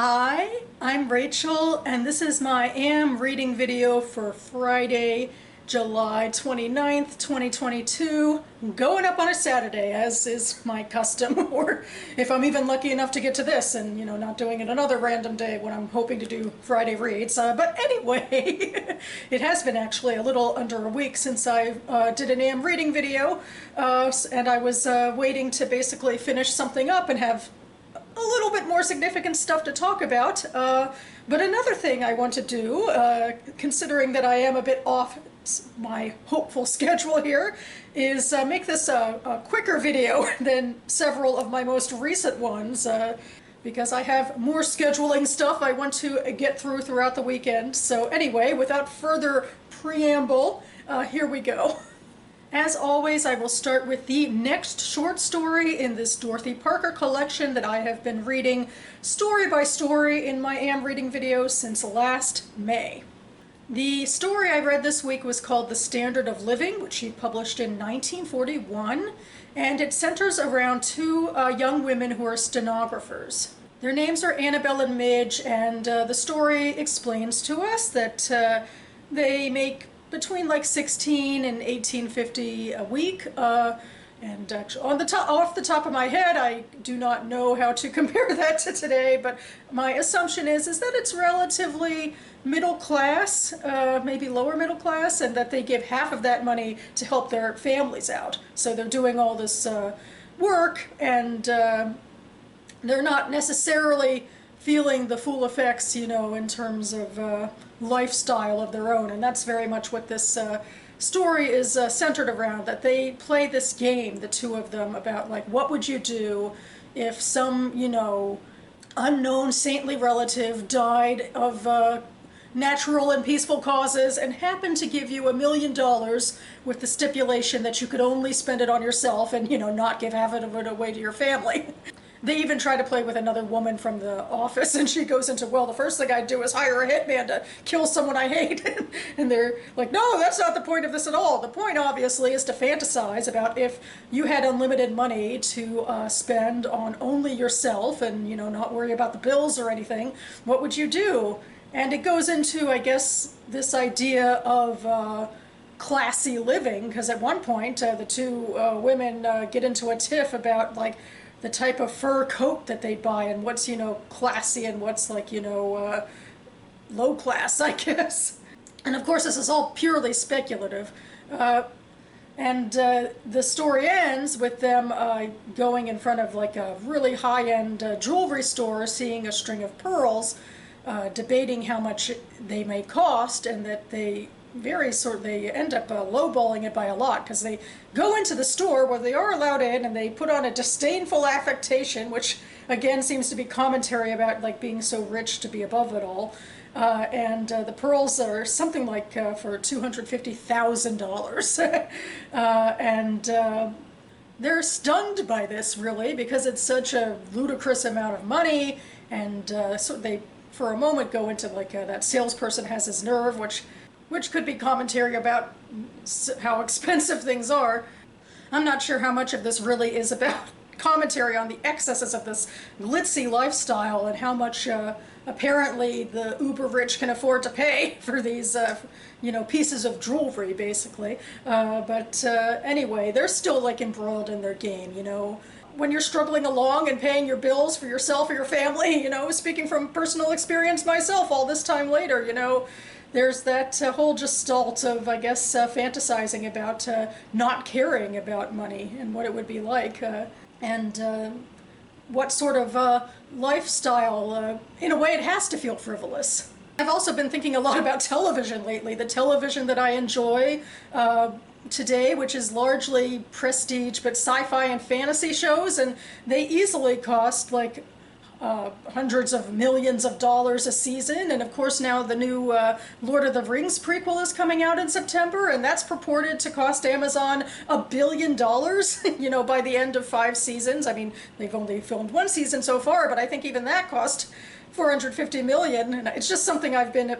Hi, I'm Rachel, and this is my AM reading video for Friday, July 29th, 2022. Going up on a Saturday, as is my custom, or if I'm even lucky enough to get to this and, not doing it another random day when I'm hoping to do Friday reads. But anyway, it has been actually a little under a week since I did an AM reading video, and I was waiting to basically finish something up and have a little bit more significant stuff to talk about. But another thing I want to do, considering that I am a bit off my hopeful schedule here, is make this a quicker video than several of my most recent ones, because I have more scheduling stuff I want to get through throughout the weekend. So anyway, without further preamble, here we go. As always, I will start with the next short story in this Dorothy Parker collection that I have been reading story by story in my AM reading videos since last May. The story I read this week was called The Standard of Living, which she published in 1941, and it centers around two young women who are stenographers. Their names are Annabelle and Midge, and the story explains to us that they make between like 16 and 1850 a week, and actually off the top of my head, I do not know how to compare that to today, but my assumption is that it's relatively middle class, maybe lower middle class, and that they give half of that money to help their families out. So they're doing all this work, and they're not necessarily feeling the full effects, in terms of lifestyle of their own. And that's very much what this story is centered around, that they play this game, the two of them, about like, what would you do if some, unknown saintly relative died of natural and peaceful causes and happened to give you $1 million with the stipulation that you could only spend it on yourself and, not give half of it away to your family. They even try to play with another woman from the office, and she goes into, well, the first thing I'd do is hire a hitman to kill someone I hate. And they're like, no, that's not the point of this at all. The point, obviously, is to fantasize about if you had unlimited money to spend on only yourself and, not worry about the bills or anything, what would you do? And it goes into, I guess, this idea of classy living, because at one point, the two women get into a tiff about, like, the type of fur coat that they buy and what's, classy and what's like, low class, I guess. And of course, this is all purely speculative. And the story ends with them going in front of like a really high-end jewelry store, seeing a string of pearls, debating how much they may cost, and that they end up lowballing it by a lot, because they go into the store where they are allowed in and they put on a disdainful affectation, which again seems to be commentary about like being so rich to be above it all. And the pearls are something like for $250,000. And they're stunned by this, really, because it's such a ludicrous amount of money. And so they, for a moment, go into like that salesperson has his nerve, which could be commentary about how expensive things are. I'm not sure how much of this really is about commentary on the excesses of this glitzy lifestyle and how much apparently the uber rich can afford to pay for these pieces of jewelry, basically. But anyway, they're still like embroiled in their game, When you're struggling along and paying your bills for yourself or your family, speaking from personal experience myself all this time later, there's that whole gestalt of, I guess, fantasizing about not caring about money and what it would be like, and what sort of lifestyle, in a way, it has to feel frivolous. I've also been thinking a lot about television lately, the television that I enjoy today, which is largely prestige but sci-fi and fantasy shows, and they easily cost like hundreds of millions of dollars a season. And of course now the new Lord of the Rings prequel is coming out in September, and that's purported to cost Amazon $1 billion, by the end of 5 seasons. I mean, they've only filmed 1 season so far, but I think even that cost $450 million. And it's just something I've been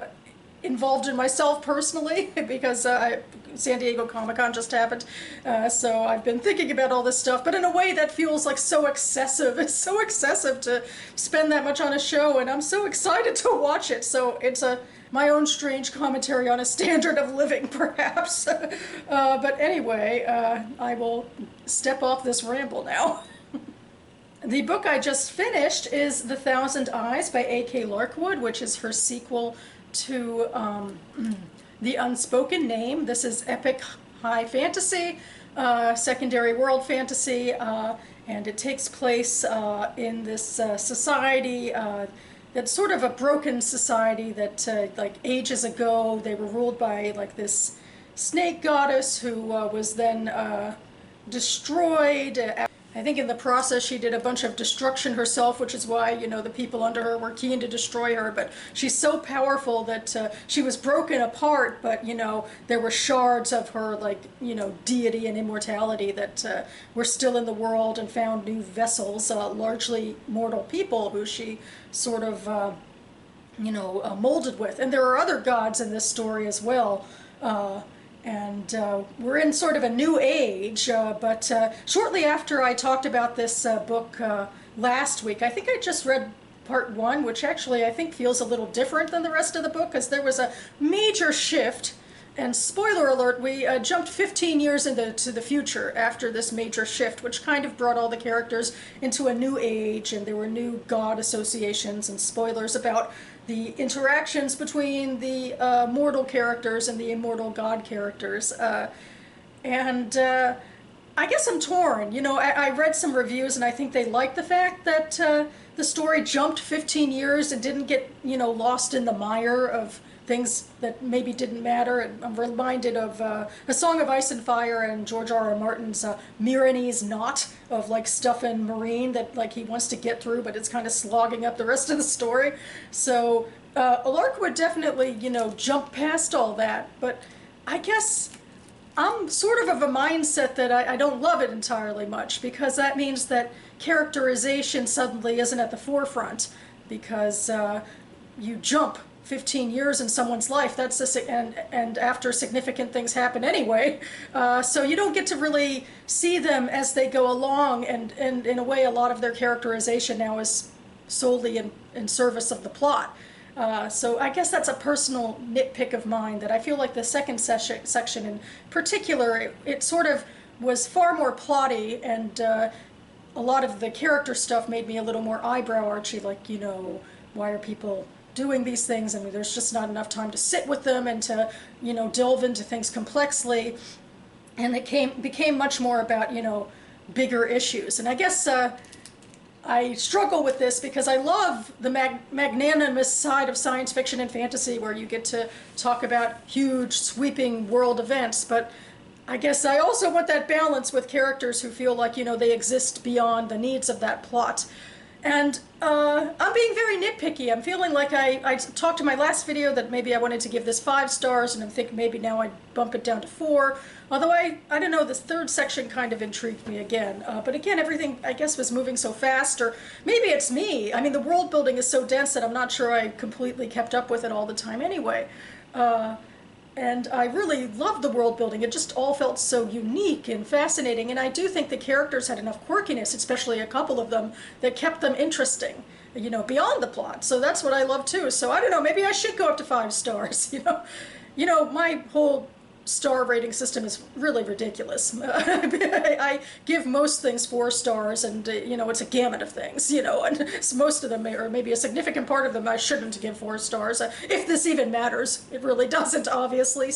involved in myself personally because San Diego Comic-Con just happened. So I've been thinking about all this stuff, but in a way that feels like so excessive. It's so excessive to spend that much on a show, and I'm so excited to watch it. So it's my own strange commentary on a standard of living, perhaps. But anyway, I will step off this ramble now. The book I just finished is The Thousand Eyes by A.K. Larkwood, which is her sequel to The Unspoken Name. This is epic high fantasy, secondary world fantasy, and it takes place in this society that's sort of a broken society that like ages ago they were ruled by like this snake goddess who was then destroyed. I think in the process she did a bunch of destruction herself, which is why, you know, the people under her were keen to destroy her. But she's so powerful that she was broken apart, but, you know, there were shards of her, like, you know, deity and immortality that were still in the world and found new vessels, largely mortal people who she sort of, you know, molded with. And there are other gods in this story as well. And we're in sort of a new age, but shortly after I talked about this book last week, I think I just read part 1, which actually I think feels a little different than the rest of the book, because there was a major shift, and spoiler alert, we jumped 15 years into the future after this major shift, which kind of brought all the characters into a new age, and there were new god associations, and spoilers about the interactions between the mortal characters and the immortal god characters. And I guess I'm torn. You know, I read some reviews and I think they liked the fact that the story jumped 15 years and didn't get, you know, lost in the mire of things that maybe didn't matter. And I'm reminded of A Song of Ice and Fire and George R.R. Martin's Myronese Knot, of like stuff in Marine that like he wants to get through, but it's kind of slogging up the rest of the story. So Larkwood definitely, you know, jumped past all that, but I guess I'm sort of a mindset that I don't love it entirely much, because that means that characterization suddenly isn't at the forefront, because you jump 15 years in someone's life, that's and after significant things happen anyway, so you don't get to really see them as they go along, and in a way a lot of their characterization now is solely in service of the plot. So I guess that's a personal nitpick of mine, that I feel like the second section in particular, it sort of was far more plotty, and a lot of the character stuff made me a little more eyebrow archy, like, you know, why are people doing these things? I mean, there's just not enough time to sit with them and to, you know, delve into things complexly. And it became much more about, you know, bigger issues. And I guess I struggle with this because I love the magnanimous side of science fiction and fantasy, where you get to talk about huge, sweeping world events, but I guess I also want that balance with characters who feel like, you know, they exist beyond the needs of that plot. And I'm being very nitpicky. I'm feeling like I talked in my last video that maybe I wanted to give this 5 stars, and I'm thinking maybe now I'd bump it down to 4. Although I don't know, this third section kind of intrigued me again. But again, everything, I guess, was moving so fast, or maybe it's me. I mean, the world building is so dense that I'm not sure I completely kept up with it all the time anyway. And I really loved the world building. It just all felt so unique and fascinating. And I do think the characters had enough quirkiness, especially a couple of them, that kept them interesting, you know, beyond the plot. So that's what I love too. So I don't know, maybe I should go up to 5 stars, you know. You know, my whole star rating system is really ridiculous. I give most things 4 stars, and you know, it's a gamut of things, you know, and most of them, or maybe a significant part of them, I shouldn't give 4 stars, if this even matters. It really doesn't, obviously.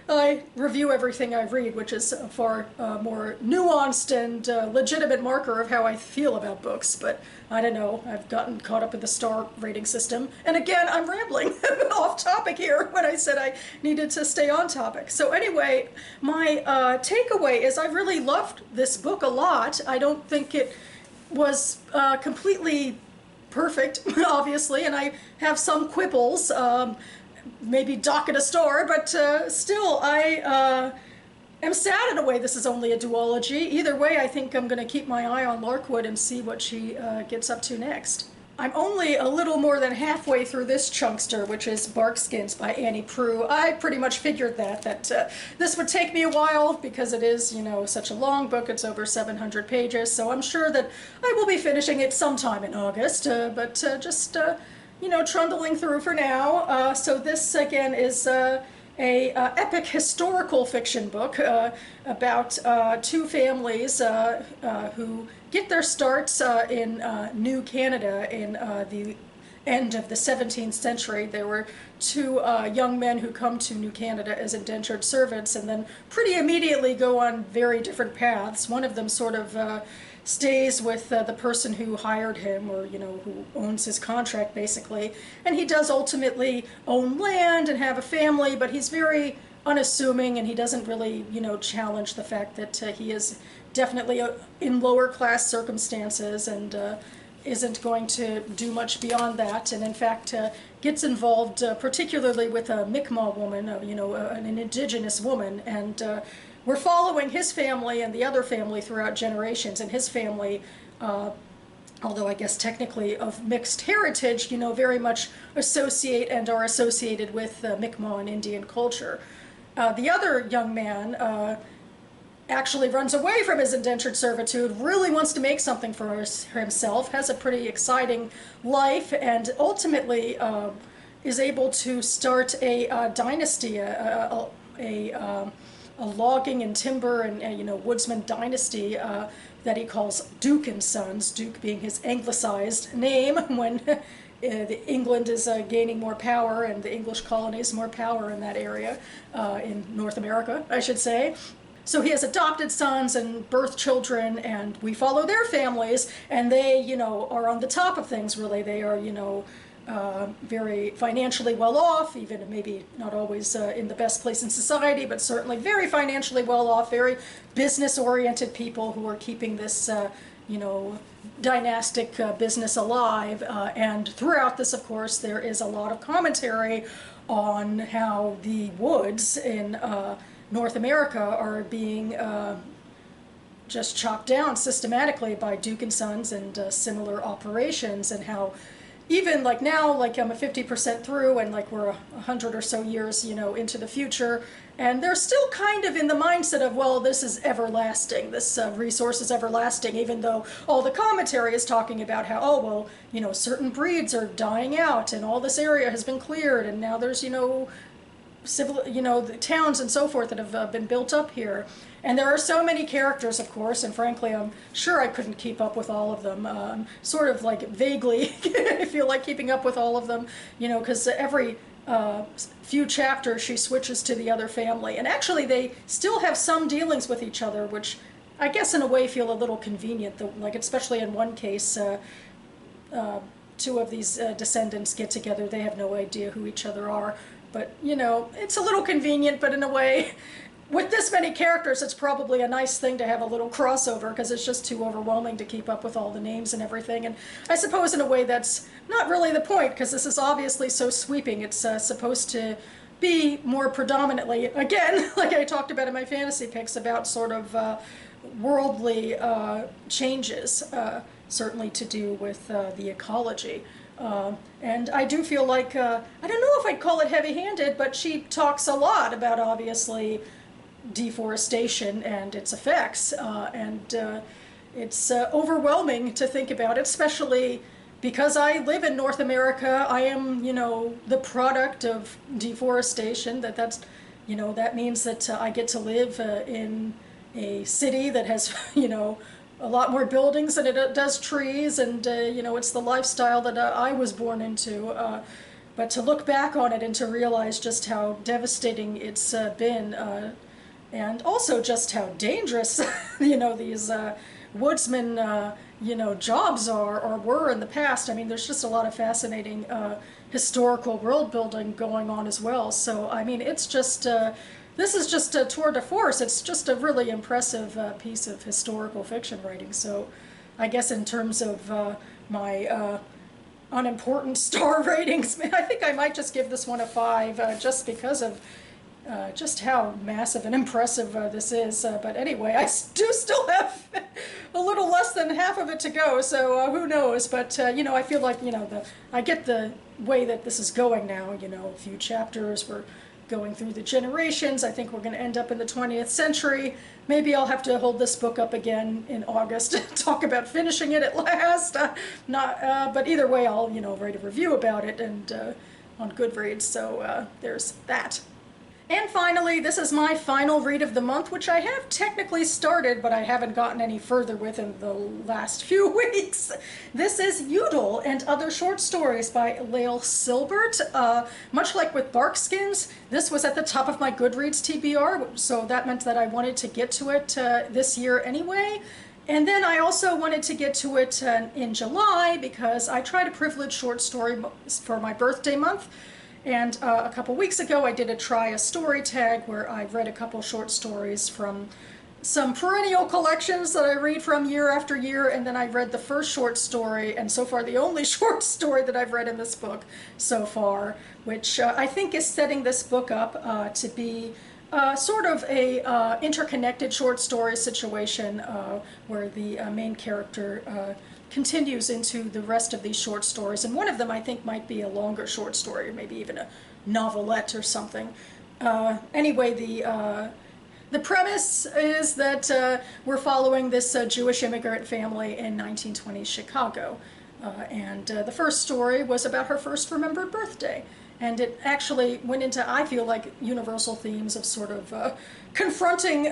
I review everything I read, which is a far more nuanced and legitimate marker of how I feel about books, but I don't know, I've gotten caught up in the star rating system. And again, I'm rambling off topic here when I said I needed to stay on topic. So anyway, my takeaway is I really loved this book a lot. I don't think it was completely perfect, obviously, and I have some quibbles, maybe dock at a star, but still, I am sad in a way this is only a duology. Either way, I think I'm going to keep my eye on Larkwood and see what she gets up to next. I'm only a little more than halfway through this chunkster, which is BARKSKINS by Annie Proulx. I pretty much figured that this would take me a while because it is, you know, such a long book. It's over 700 pages, so I'm sure that I will be finishing it sometime in August, but just, you know, trundling through for now. So this, again, is a epic historical fiction book about two families who get their starts in New Canada in the end of the 17th century. There were two young men who come to New Canada as indentured servants and then pretty immediately go on very different paths. One of them sort of stays with the person who hired him, or, you know, who owns his contract, basically. And he does ultimately own land and have a family, but he's very unassuming, and he doesn't really, you know, challenge the fact that he is definitely in lower class circumstances and isn't going to do much beyond that. And in fact, gets involved particularly with a Mi'kmaq woman, you know, an indigenous woman, and we're following his family and the other family throughout generations. And his family, although I guess technically of mixed heritage, you know, very much associate and are associated with Mi'kmaq and Indian culture. The other young man actually runs away from his indentured servitude, really wants to make something for himself, has a pretty exciting life, and ultimately is able to start a dynasty, a logging and timber and you know, woodsman dynasty that he calls Duke and Sons, Duke being his anglicized name when England is gaining more power and the English colonies more power in that area, in North America, I should say. So he has adopted sons and birth children, and we follow their families, and they, you know, are on the top of things, really. They are, you know, very financially well off, even maybe not always in the best place in society, but certainly very financially well off, very business-oriented people who are keeping this, you know, dynastic business alive. And throughout this, of course, there is a lot of commentary on how the woods in North America are being just chopped down systematically by Duke and Sons and similar operations, and how even like now, like I'm a 50% through, and like we're 100 or so years, you know, into the future, and they're still kind of in the mindset of, well, this is everlasting, this resource is everlasting, even though all the commentary is talking about how, oh, well, you know, certain breeds are dying out, and all this area has been cleared, and now there's, you know, civil, you know, the towns and so forth that have been built up here. And there are so many characters, of course, and frankly, I'm sure I couldn't keep up with all of them. Sort of like vaguely, I feel like keeping up with all of them, you know, because every few chapters she switches to the other family. And actually, they still have some dealings with each other, which I guess in a way feel a little convenient. Like, especially in one case, two of these descendants get together. They have no idea who each other are. But, you know, it's a little convenient, but in a way, with this many characters, it's probably a nice thing to have a little crossover, because it's just too overwhelming to keep up with all the names and everything. And I suppose in a way that's not really the point, because this is obviously so sweeping. It's supposed to be more predominantly, again, like I talked about in my fantasy picks, about sort of worldly changes, certainly to do with the ecology. And I do feel like, I don't know if I'd call it heavy-handed, but she talks a lot about, obviously, deforestation and its effects, and it's overwhelming to think about, especially because I live in North America. I am, you know, the product of deforestation. That's, you know, that means that I get to live in a city that has, you know, a lot more buildings than it does trees, and you know, it's the lifestyle that I was born into. But to look back on it and to realize just how devastating it's been, and also just how dangerous, you know, these woodsman, you know, jobs are or were in the past. I mean, there's just a lot of fascinating historical world building going on as well. So, I mean, it's just this is just a tour de force. It's just a really impressive piece of historical fiction writing. So I guess in terms of my unimportant star ratings, I think I might just give this one a 5, just because of just how massive and impressive this is. But anyway, I do still have a little less than half of it to go, so who knows. But, you know, I feel like, you know, I get the way that this is going now, you know, a few chapters, we're going through the generations. I think we're going to end up in the 20th century. Maybe I'll have to hold this book up again in August and talk about finishing it at last. But either way, I'll, you know, write a review about it and on Goodreads, so there's that. And finally, this is my final read of the month, which I have technically started, but I haven't gotten any further with in the last few weeks. This is YUDL and Other Short Stories by Layle Silbert. Much like with BARKSKINS, this was at the top of my Goodreads TBR, so that meant that I wanted to get to it this year anyway. And then I also wanted to get to it in July because I try to privilege short story for my birthday month. And a couple weeks ago I did a try a story tag where I read a couple short stories from some perennial collections that I read from year after year, and then I read the first short story, and so far the only short story that I've read in this book so far, which I think is setting this book up to be sort of a interconnected short story situation where the main character continues into the rest of these short stories, and one of them I think might be a longer short story, or maybe even a novelette or something. Anyway, the premise is that we're following this Jewish immigrant family in 1920s Chicago, and the first story was about her first remembered birthday. And it actually went into, I feel like, universal themes of sort of confronting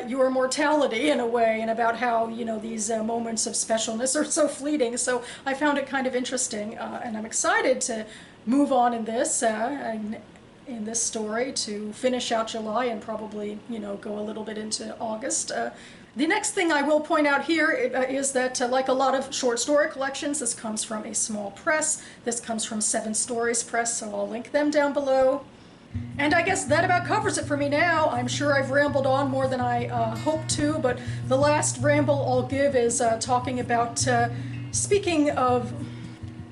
your mortality in a way, and about how, you know, these moments of specialness are so fleeting. So I found it kind of interesting, and I'm excited to move on in this story to finish out July and probably, you know, go a little bit into August. The next thing I will point out here is that, like a lot of short story collections, this comes from a small press. This comes from 7 Stories Press, so I'll link them down below. And I guess that about covers it for me now. I'm sure I've rambled on more than I hoped to, but the last ramble I'll give is talking about, speaking of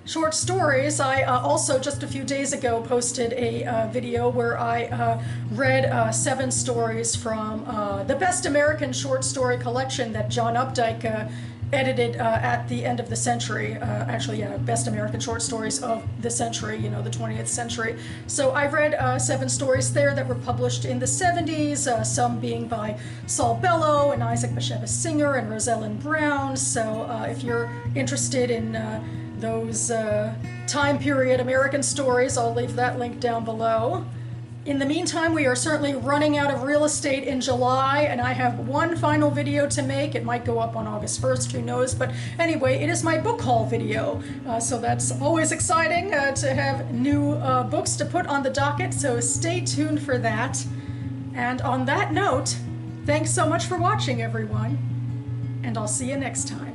short stories, I also just a few days ago posted a video where I read 7 stories from the Best American Short Story Collection that John Updike edited at the end of the century. Actually, yeah, Best American Short Stories of the Century, you know, the 20th century. So I read 7 stories there that were published in the 70s, some being by Saul Bellow and Isaac Bashevis Singer and Rosalind Brown. So if you're interested in those time period American stories, I'll leave that link down below. In the meantime, we are certainly running out of real estate in July, and I have one final video to make. It might go up on August 1st, who knows, but anyway, it is my book haul video. So that's always exciting to have new books to put on the docket, so stay tuned for that. And on that note, thanks so much for watching, everyone, and I'll see you next time.